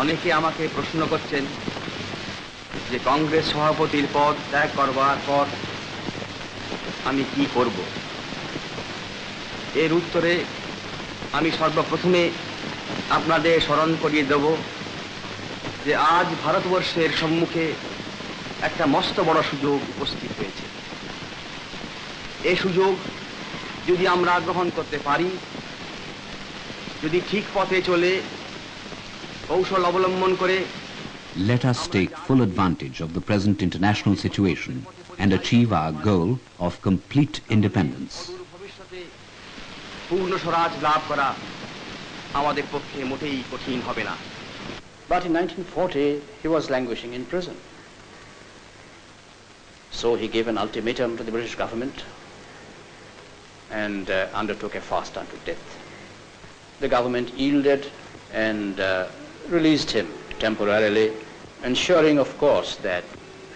অনেকে আমাকে প্রশ্ন করছেন যে কংগ্রেস সভাপতির পদ ত্যাগ করবার পর আমি কি করব। এর উত্তরে আমি সর্বপ্রথমে আপনাদের স্মরণ করিয়ে দেব যে আজ ভারতবর্ষের সম্মুখে একটা মস্ত বড় সুযোগ উপস্থিত হয়েছে। এই সুযোগ যদি আমরা গ্রহণ করতে পারি, যদি ঠিক পথে চলে কৌশল অবলম্বন করে, let us take full advantage of the present international situation and achieve our goal of complete independence. ভবিষ্যতে পূর্ণ স্বরাজ লাভ করা আমাদের পক্ষে মোটেই কঠিন হবে না। But in 1940 he was languishing in prison. So he gave an ultimatum to the British government and undertook a fast unto death. The government yielded and released him temporarily, ensuring of course that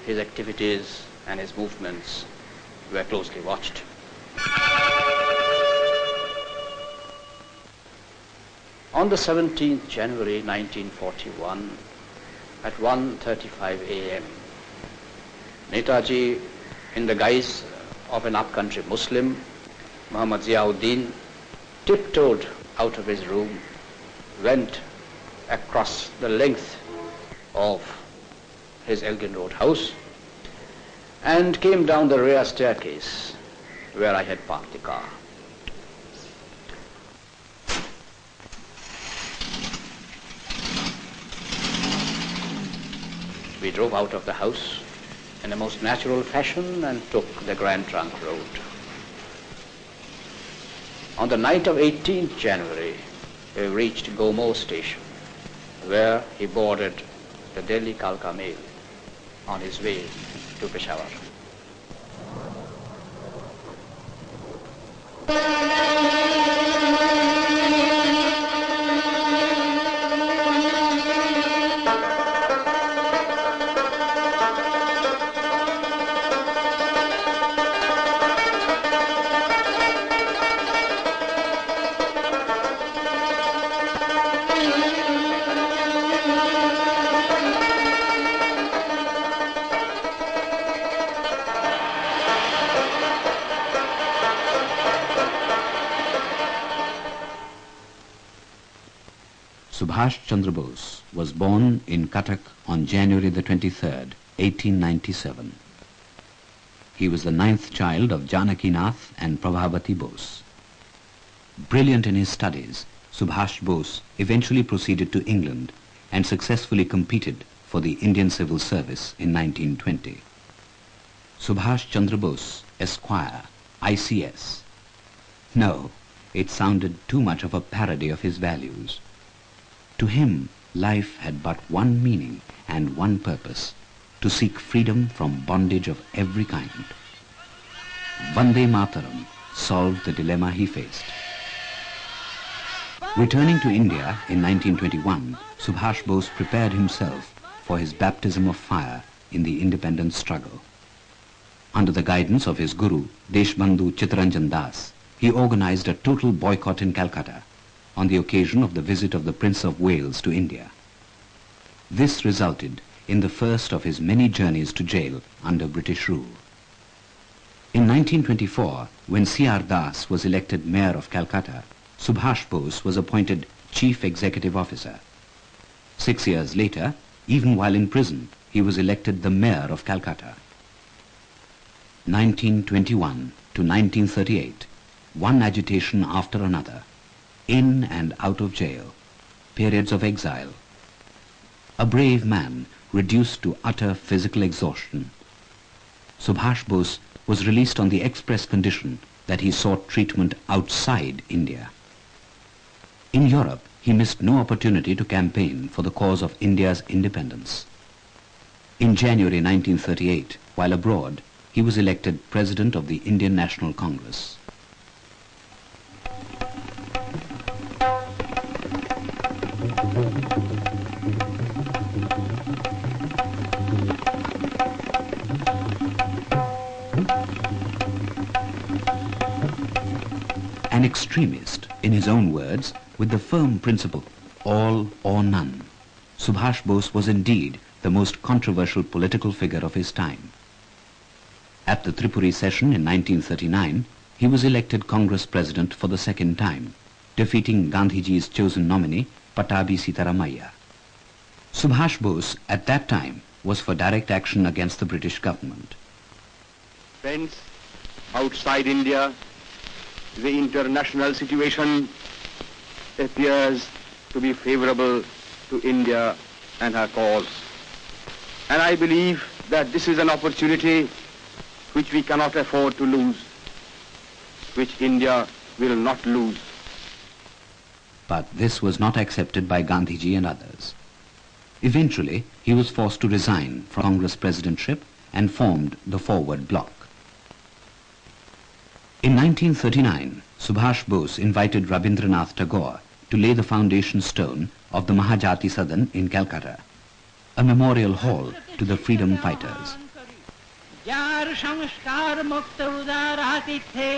his activities and his movements were closely watched. On the 17th January 1941 at 1:35 a.m. Netaji, in the guise of an upcountry Muslim, Muhammad Ziauddin, tiptoed out of his room, went across the length of his Elgin Road house and came down the rear staircase where I had parked the car. We drove out of the house in a most natural fashion and took the Grand Trunk Road. On the night of 18th January, we reached Gomo station, where he boarded the Delhi Kalka mail on his way to Peshawar. Subhash Chandra Bose was born in Cuttack on January the 23rd, 1897. He was the 9th child of Janakinath and Prabhavati Bose. Brilliant in his studies, Subhash Bose eventually proceeded to England and successfully competed for the Indian Civil Service in 1920. Subhash Chandra Bose, Esquire, ICS. No, it sounded too much of a parody of his values. To him, life had but one meaning and one purpose, to seek freedom from bondage of every kind. Vande Mataram solved the dilemma he faced. Returning to India in 1921, Subhash Bose prepared himself for his baptism of fire in the independence struggle. Under the guidance of his guru, Deshbandhu Chittaranjan Das, he organized a total boycott in Calcutta on the occasion of the visit of the Prince of Wales to India. This resulted in the first of his many journeys to jail under British rule. In 1924, when C.R. Das was elected Mayor of Calcutta, Subhash Bose was appointed Chief Executive Officer. 6 years later, even while in prison, he was elected the Mayor of Calcutta. 1921 to 1938, one agitation after another, in and out of jail, periods of exile. A brave man reduced to utter physical exhaustion. Subhash Bose was released on the express condition that he sought treatment outside India. In Europe, he missed no opportunity to campaign for the cause of India's independence. In January 1938, while abroad, he was elected President of the Indian National Congress. An extremist, in his own words, with the firm principle, all or none, Subhash Bose was indeed the most controversial political figure of his time. At the Tripuri session in 1939, he was elected Congress President for the second time, defeating Gandhiji's chosen nominee, Pattabhi Sitaramaiah. Subhash Bose at that time was for direct action against the British government. Friends, outside India, the international situation appears to be favorable to India and her cause. And I believe that this is an opportunity which we cannot afford to lose, which India will not lose. But this was not accepted by Gandhiji and others. Eventually, he was forced to resign from Congress presidentship and formed the Forward Bloc. In 1939, Subhash Bose invited Rabindranath Tagore to lay the foundation stone of the Mahajati Sadan in Calcutta, a memorial hall to the freedom fighters. যার সংস্কার মুক্ত উদার আতিথ্যে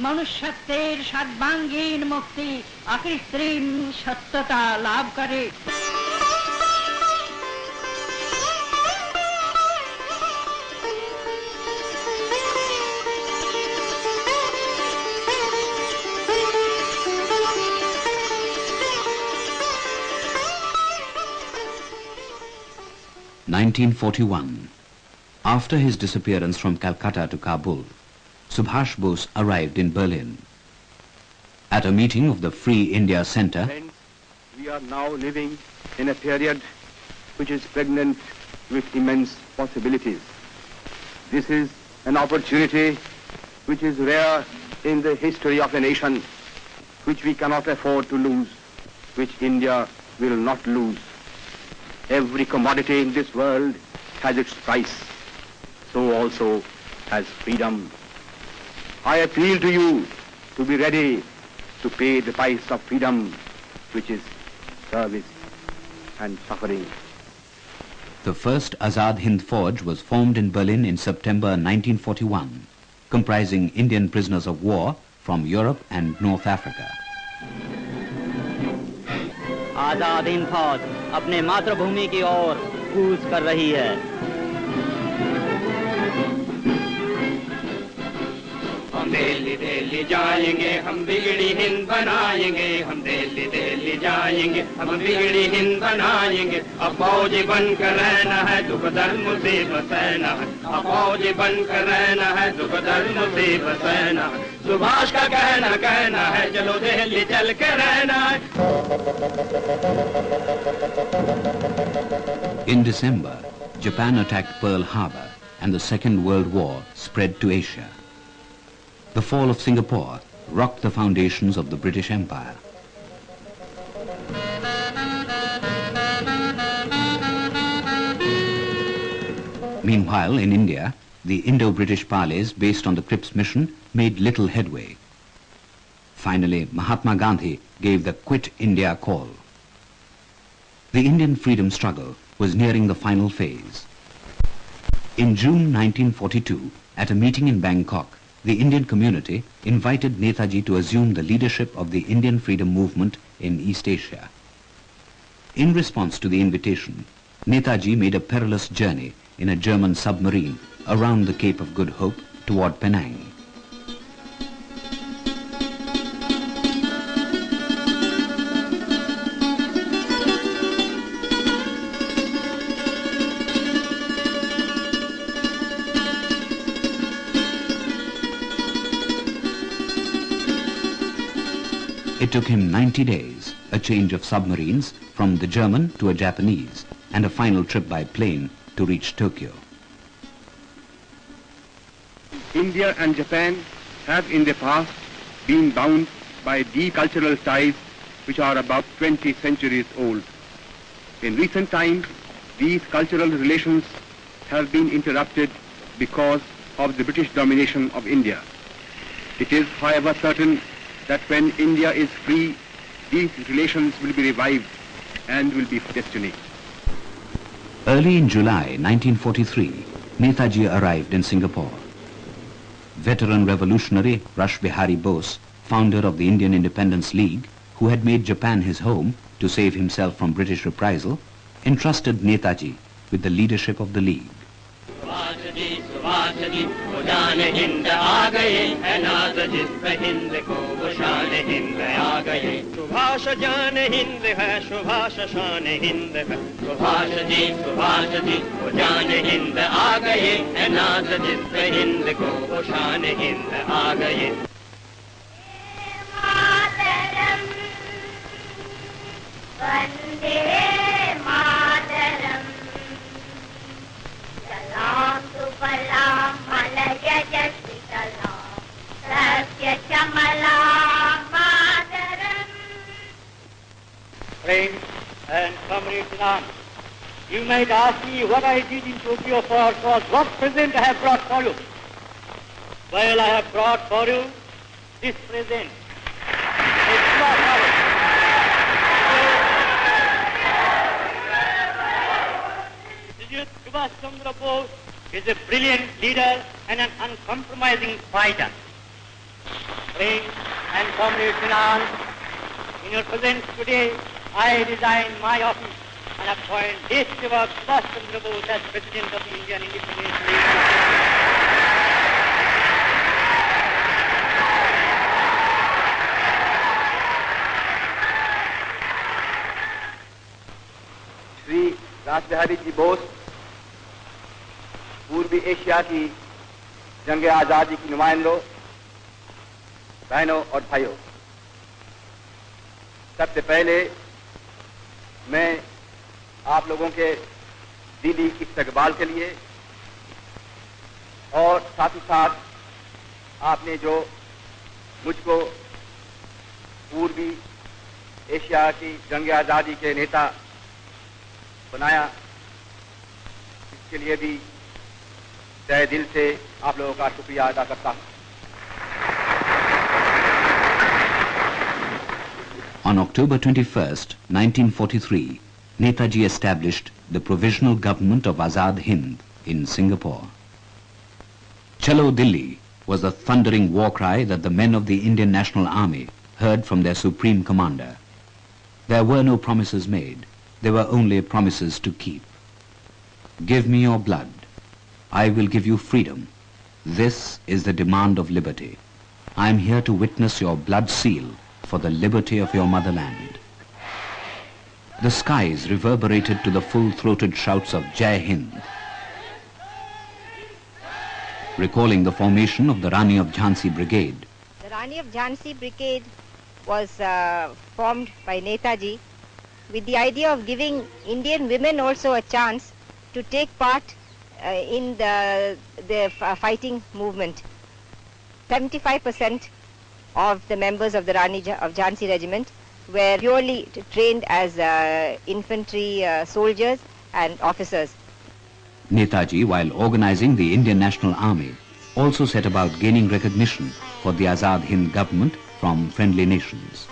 মনুষ্যত্বের সর্বাঙ্গীন মুক্তি অকৃত্রিম সত্যতা লাভ করে। (1941). After his disappearance from Calcutta to Kabul, Subhash Bose arrived in Berlin. At a meeting of the Free India Center, Friends, we are now living in a period which is pregnant with immense possibilities. This is an opportunity which is rare in the history of a nation, which we cannot afford to lose, which India will not lose. Every commodity in this world has its price. So also has freedom. I appeal to you to be ready to pay the price of freedom, which is service and suffering. the first Azad Hind Forge was formed in Berlin in September 1941, comprising Indian prisoners of war from Europe and North Africa. Azad Hind फौज अपने मातृभूमि की ओर कूच कर रही है। हम दिल्ली दिल्ली जाएंगे, हम बिगड़ी हिंद बनाएंगे, हम दिल्ली दिल्ली जाएंगे, हम बिगड़ी हिंद बनाएंगे। अब फौजी बनकर रहना है, दुख दर्द मुसीबत सहना है। अब फौजी बनकर रहना है, दुख दर्द मुसीबत सहना है। सुभाष का कहना है, चलो दिल्ली चल के रहना है। In December, Japan attacked Pearl Harbor and the Second World War spread to Asia. The fall of Singapore rocked the foundations of the British Empire. Meanwhile, in India, the Indo-British parleys based on the Cripps mission made little headway. Finally, Mahatma Gandhi gave the Quit India call. The Indian freedom struggle was nearing the final phase. In June 1942, at a meeting in Bangkok, the Indian community invited Netaji to assume the leadership of the Indian freedom movement in East Asia. In response to the invitation, Netaji made a perilous journey in a German submarine around the Cape of Good Hope toward Penang. It took him 90 days, a change of submarines from the German to a Japanese, and a final trip by plane to reach Tokyo. India and Japan have in the past been bound by deep cultural ties which are about 20 centuries old. In recent times, these cultural relations have been interrupted because of the British domination of India. It is, however, certain that when India is free, these relations will be revived and will be destiny. Early in July 1943, Netaji arrived in Singapore. Veteran revolutionary Rash Bihari Bose, founder of the Indian Independence League, who had made Japan his home to save himself from British reprisal, entrusted Netaji with the leadership of the League. Subhash ji वो जान हिंद आ गए है नाज जिस पे हिंद को वो शान हिंद आ गए सुभाष जान हिंद है सुभाष शान हिंद है सुभाष जी वो जान हिंद आ गए है नाज जिस पे हिंद को वो शान हिंद आ गए Friends and comrades in arms, you might ask me what I did in Tokyo for what present I have brought for you. Well, I have brought for you this present. Subhash Chandra Bose is a brilliant leader and an uncompromising fighter. Friends and comrades in arms, in your presence today, I resign my office and appoint this Subhash Chandra Bose as President of the Indian Independence League. Shri Rasbihari जी बोस पूर्वी Asia की जंग आजादी की नुमाइंदों, बहनों और भाइयों, सबसे पहले मैं आप लोगों के दिली इस्तकबाल के लिए और साथ ही साथ आपने जो मुझको पूर्वी एशिया की जंग आजादी के नेता बनाया, इसके लिए भी तहे दिल से आप लोगों का शुक्रिया अदा करता हूं। On October 21st, 1943, Netaji established the Provisional Government of Azad Hind in Singapore. Chalo Dilli was the thundering war cry that the men of the Indian National Army heard from their supreme commander. There were no promises made. There were only promises to keep. Give me your blood. I will give you freedom. This is the demand of liberty. I am here to witness your blood seal for the liberty of your motherland. The skies reverberated to the full-throated shouts of Jai Hind. Recalling the formation of the Rani of Jhansi Brigade. The Rani of Jhansi Brigade was formed by Netaji with the idea of giving Indian women also a chance to take part in the fighting movement. 75% of the members of the Rani of Jhansi regiment were purely trained as infantry soldiers and officers. Netaji, while organizing the Indian National Army, also set about gaining recognition for the Azad Hind government from friendly nations.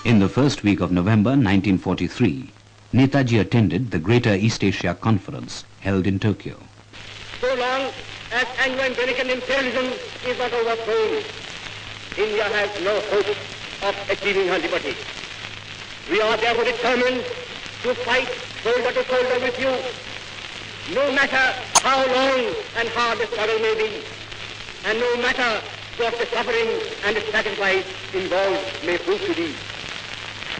In the first week of November 1943, Netaji attended the Greater East Asia Conference held in Tokyo. So long as Anglo-American imperialism is not overthrown, India has no hope of achieving her liberty. We are therefore determined to fight shoulder to shoulder with you, no matter how long and hard the struggle may be, and no matter what the suffering and the sacrifice involved may prove to be.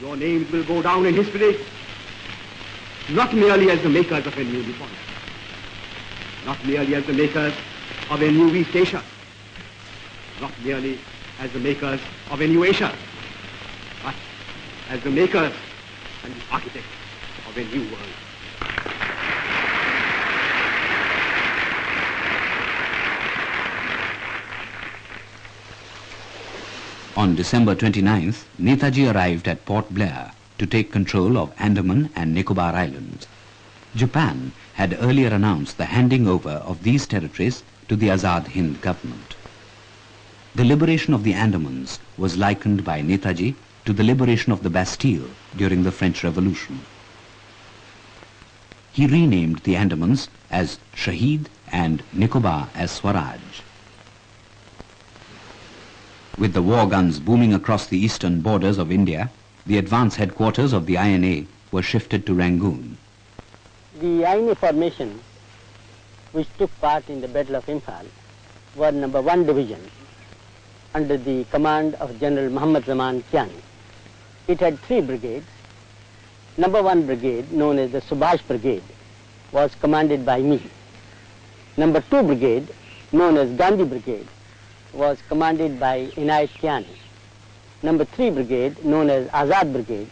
Your names will go down in history, not merely as the makers of a new Nippon, not merely as the makers of a new East Asia, not merely as the makers of a new Asia, but as the makers and the architects of a new world. On December 29th, Netaji arrived at Port Blair to take control of Andaman and Nicobar Islands. Japan had earlier announced the handing over of these territories to the Azad Hind government. The liberation of the Andamans was likened by Netaji to the liberation of the Bastille during the French Revolution. He renamed the Andamans as Shahid and Nicobar as Swaraj. With the war guns booming across the eastern borders of India, the advance headquarters of the INA were shifted to Rangoon. The INA formations which took part in the Battle of Imphal were number 1 division under the command of General Muhammad Zaman Kiani. It had 3 brigades. Number 1 brigade, known as the Subhash brigade, was commanded by me. Number 2 brigade, known as Gandhi brigade, was commanded by Inayat Kiani. Number 3 brigade, known as Azad brigade,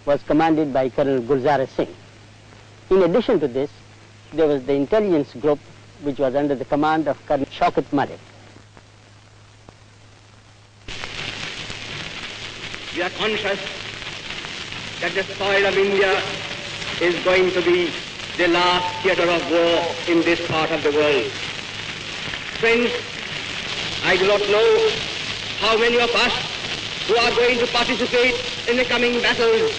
was commanded by Colonel Gulzar Singh. In addition to this, there was the intelligence group which was under the command of Colonel Shaukat Malik. We are conscious that the soil of India is going to be the last theater of war in this part of the world. Friends, I do not know how many of us who are going to participate in the coming battles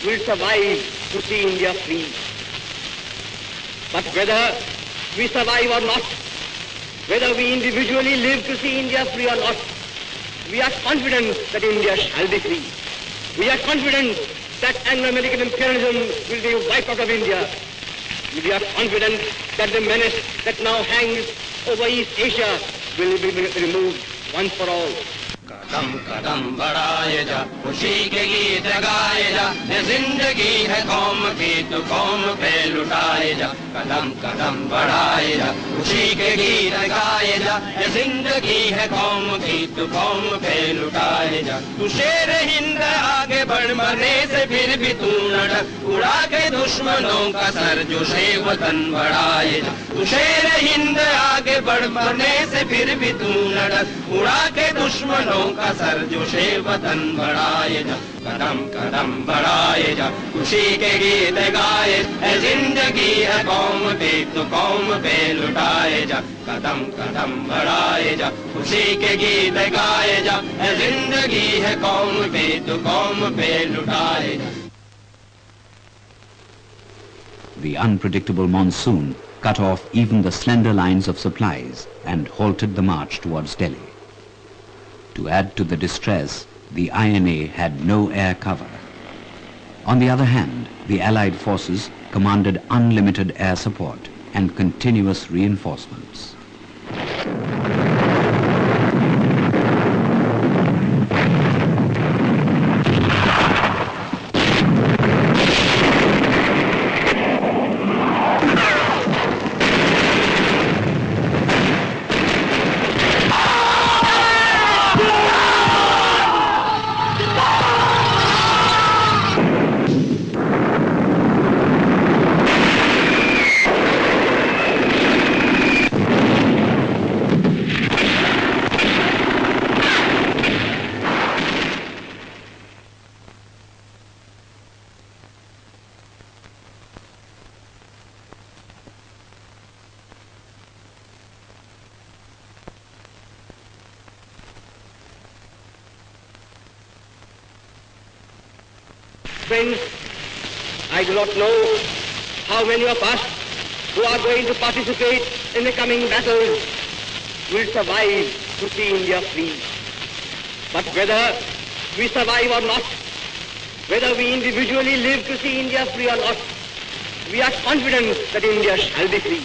will survive to see India free. But whether we survive or not, whether we individually live to see India free or not, we are confident that India shall be free. We are confident that Anglo-American imperialism will be wiped out of India. We are confident that the menace that now hangs over East Asia will be removed once for all. कदम कदम बढ़ाए जा खुशी के गीत गाए जा ये जिंदगी है कौम की तो कौम पे लुटाए जा कदम कदम बढ़ाए जा खुशी के गीत गाए जा ये जिंदगी है कौम की तो कौम पे लुटाए जा तू शेर हिंद आगे बढ़ मरने से फिर भी तू न डर उड़ा के दुश्मनों का सर जो शे वतन बढ़ाए जा तू शेर हिंद आगे बढ़ मरने से फिर भी तू न डर उड़ा के दुश्मनों का सर जो शे वतन बढ़ाए जा कदम कदम बढ़ाए जा खुशी के गीत गाए है जिंदगी है कौम पे तो कौम पे लुटाए जा कदम कदम बढ़ाए जा खुशी के गीत गाए जा है जिंदगी है कौम पे तो कौम पे लुटाए जा. The unpredictable monsoon cut off even the slender lines of supplies and halted the march towards Delhi. To add to the distress, the INA had no air cover. On the other hand, the Allied forces commanded unlimited air support and continuous reinforcements. Friends, I do not know how many of us who are going to participate in the coming battles will survive to see India free. But whether we survive or not, whether we individually live to see India free or not, we are confident that India shall be free.